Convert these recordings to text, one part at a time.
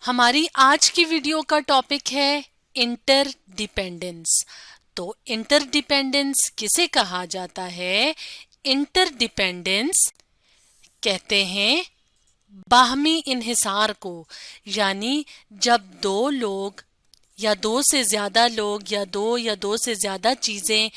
हमारी आज की वीडियो का टॉपिक है इंटरडिपेंडेंस। तो इंटरडिपेंडेंस किसे कहा जाता है? इंटरडिपेंडेंस कहते हैं बाहमी इन्हिसार को, यानी जब दो लोग या दो से ज्यादा लोग या दो से ज्यादा चीजें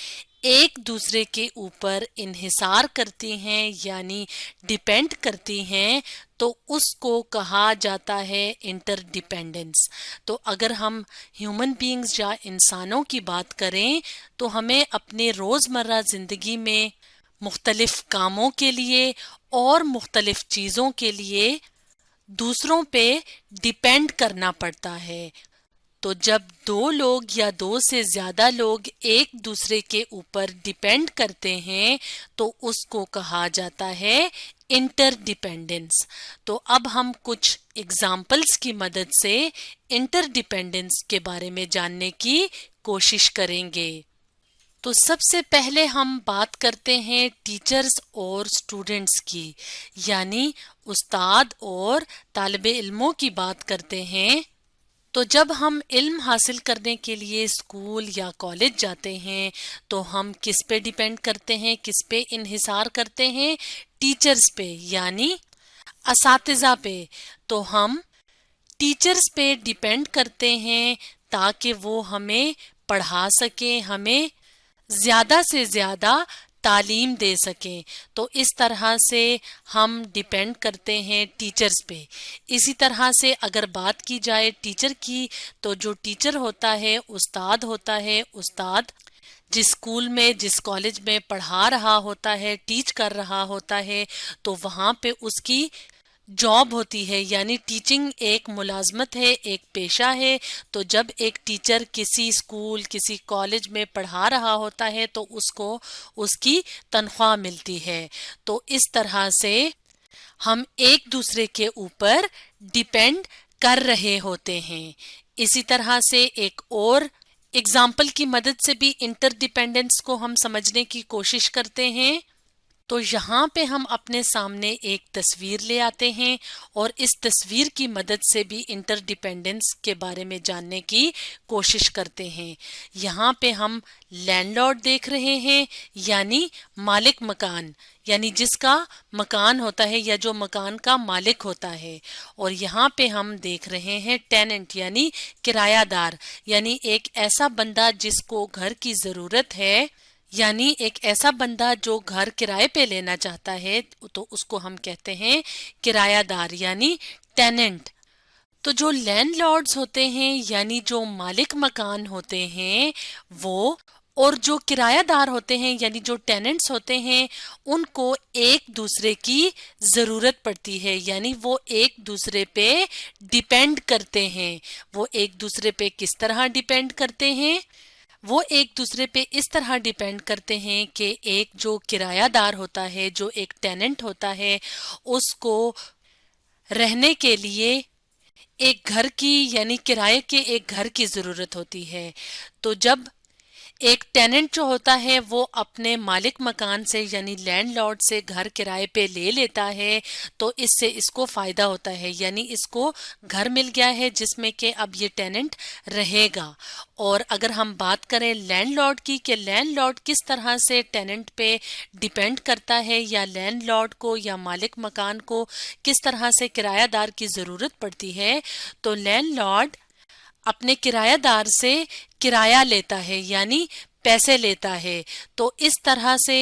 एक दूसरे के ऊपर इन्हिसार करती हैं यानी डिपेंड करती हैं तो उसको कहा जाता है इंटरडिपेंडेंस। तो अगर हम ह्यूमन बीइंग्स या इंसानों की बात करें तो हमें अपने रोज़मर्रा ज़िंदगी में मुख्तलिफ कामों के लिए और मुख्तलिफ चीज़ों के लिए दूसरों पे डिपेंड करना पड़ता है। तो जब दो लोग या दो से ज्यादा लोग एक दूसरे के ऊपर डिपेंड करते हैं तो उसको कहा जाता है इंटरडिपेंडेंस। तो अब हम कुछ एग्जाम्पल्स की मदद से इंटरडिपेंडेंस के बारे में जानने की कोशिश करेंगे। तो सबसे पहले हम बात करते हैं टीचर्स और स्टूडेंट्स की, यानी उस्ताद और तालिबे इल्मों की बात करते हैं। तो जब हम इल्म हासिल करने के लिए स्कूल या कॉलेज जाते हैं तो हम किस पे डिपेंड करते हैं, किस पे इन्हिसार करते हैं? टीचर्स पे यानी असातिज़ा पे। तो हम टीचर्स पे डिपेंड करते हैं ताकि वो हमें पढ़ा सकें, हमें ज्यादा से ज्यादा तालीम दे सकें। तो इस तरह से हम डिपेंड करते हैं टीचर्स पे। इसी तरह से अगर बात की जाए टीचर की, तो जो टीचर होता है उस्ताद होता है। उस्ताद जिस स्कूल में जिस कॉलेज में पढ़ा रहा होता है, टीच कर रहा होता है, तो वहाँ पे उसकी जॉब होती है, यानी टीचिंग एक मुलाजमत है, एक पेशा है। तो जब एक टीचर किसी स्कूल किसी कॉलेज में पढ़ा रहा होता है तो उसको उसकी तनख्वाह मिलती है। तो इस तरह से हम एक दूसरे के ऊपर डिपेंड कर रहे होते हैं। इसी तरह से एक और एग्जाम्पल की मदद से भी इंटरडिपेंडेंस को हम समझने की कोशिश करते हैं। तो यहाँ पे हम अपने सामने एक तस्वीर ले आते हैं और इस तस्वीर की मदद से भी इंटरडिपेंडेंस के बारे में जानने की कोशिश करते हैं। यहाँ पे हम लैंडलॉर्ड देख रहे हैं, यानी मालिक मकान, यानी जिसका मकान होता है या जो मकान का मालिक होता है। और यहाँ पे हम देख रहे हैं टेनेंट, यानी किरायादार, यानी एक ऐसा बंदा जिसको घर की ज़रूरत है, यानी एक ऐसा बंदा जो घर किराए पे लेना चाहता है, तो उसको हम कहते हैं किरायादार यानी टेनेंट। तो जो लैंडलॉर्ड्स होते हैं यानी जो मालिक मकान होते हैं वो, और जो किरायादार होते हैं यानी जो टेनेंट्स होते हैं, उनको एक दूसरे की ज़रूरत पड़ती है, यानी वो एक दूसरे पे डिपेंड करते हैं। वो एक दूसरे पे किस तरह डिपेंड करते हैं? वो एक दूसरे पे इस तरह डिपेंड करते हैं कि एक जो किरायादार होता है, जो एक टेनेंट होता है, उसको रहने के लिए एक घर की यानी किराए के एक घर की ज़रूरत होती है। तो जब एक टेनेंट जो होता है वो अपने मालिक मकान से यानी लैंडलॉर्ड से घर किराए पे ले लेता है, तो इससे इसको फ़ायदा होता है, यानी इसको घर मिल गया है जिसमें कि अब ये टेनेंट रहेगा। और अगर हम बात करें लैंडलॉर्ड की कि लैंडलॉर्ड किस तरह से टेनेंट पे डिपेंड करता है या लैंडलॉर्ड को या मालिक मकान को किस तरह से किरायादार की ज़रूरत पड़ती है, तो लैंडलॉर्ड अपने किरायादार से किराया लेता है यानी पैसे लेता है। तो इस तरह से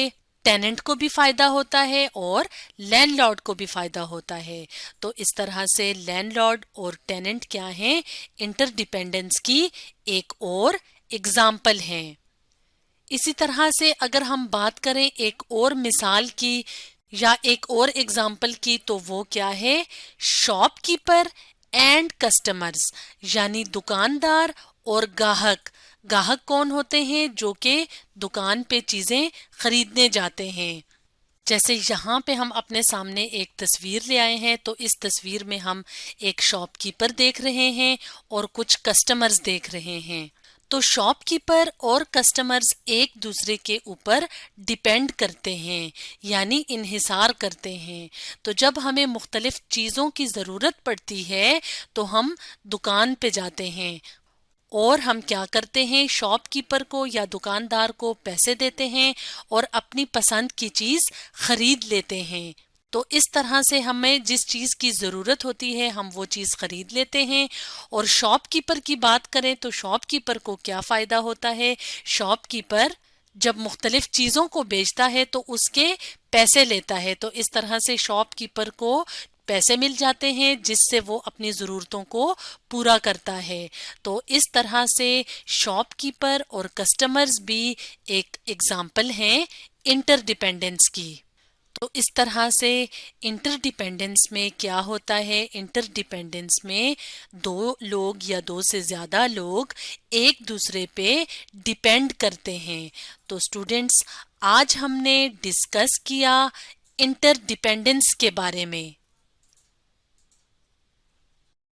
टेनेंट को भी फायदा होता है और लैंडलॉर्ड को भी फायदा होता है। तो इस तरह से लैंडलॉर्ड और टेनेंट क्या हैं? इंटरडिपेंडेंस की एक और एग्जाम्पल हैं। इसी तरह से अगर हम बात करें एक और मिसाल की या एक और एग्जाम्पल की, तो वो क्या है? शॉपकीपर एंड कस्टमर्स, यानी दुकानदार और गाहक। गाहक कौन होते हैं? जो कि दुकान पे चीजें खरीदने जाते हैं। जैसे यहाँ पे हम अपने सामने एक तस्वीर ले आए हैं, तो इस तस्वीर में हम एक शॉपकीपर देख रहे हैं और कुछ कस्टमर्स देख रहे हैं। تو شاپ کیپر اور کسٹمرز ایک دوسرے کے اوپر ڈیپینڈ کرتے ہیں یعنی انحصار کرتے ہیں. تو جب ہمیں مختلف چیزوں کی ضرورت پڑتی ہے تو ہم دکان پہ جاتے ہیں اور ہم کیا کرتے ہیں, شاپ کیپر کو یا دکاندار کو پیسے دیتے ہیں اور اپنی پسند کی چیز خرید لیتے ہیں. تو اس طرح سے ہمیں جس چیز کی ضرورت ہوتی ہے ہم وہ چیز خرید لیتے ہیں. اور شاپ کیپر کی بات کریں تو شاپ کیپر کو کیا فائدہ ہوتا ہے, شاپ کیپر جب مختلف چیزوں کو بیچتا ہے تو اس کے پیسے لیتا ہے. تو اس طرح سے شاپ کیپر کو پیسے مل جاتے ہیں جس سے وہ اپنی ضرورتوں کو پورا کرتا ہے. تو اس طرح سے شاپ کیپر اور کسٹمرز بھی ایک ایگزامپل ہیں انٹر ڈیپینڈنس کی. تو اس طرح سے انٹر ڈیپینڈنس میں کیا ہوتا ہے, انٹر ڈیپینڈنس میں دو لوگ یا دو سے زیادہ لوگ ایک دوسرے پہ ڈیپینڈ کرتے ہیں. تو اسٹوڈینٹس آج ہم نے ڈسکس کیا انٹر ڈیپینڈنس کے بارے میں.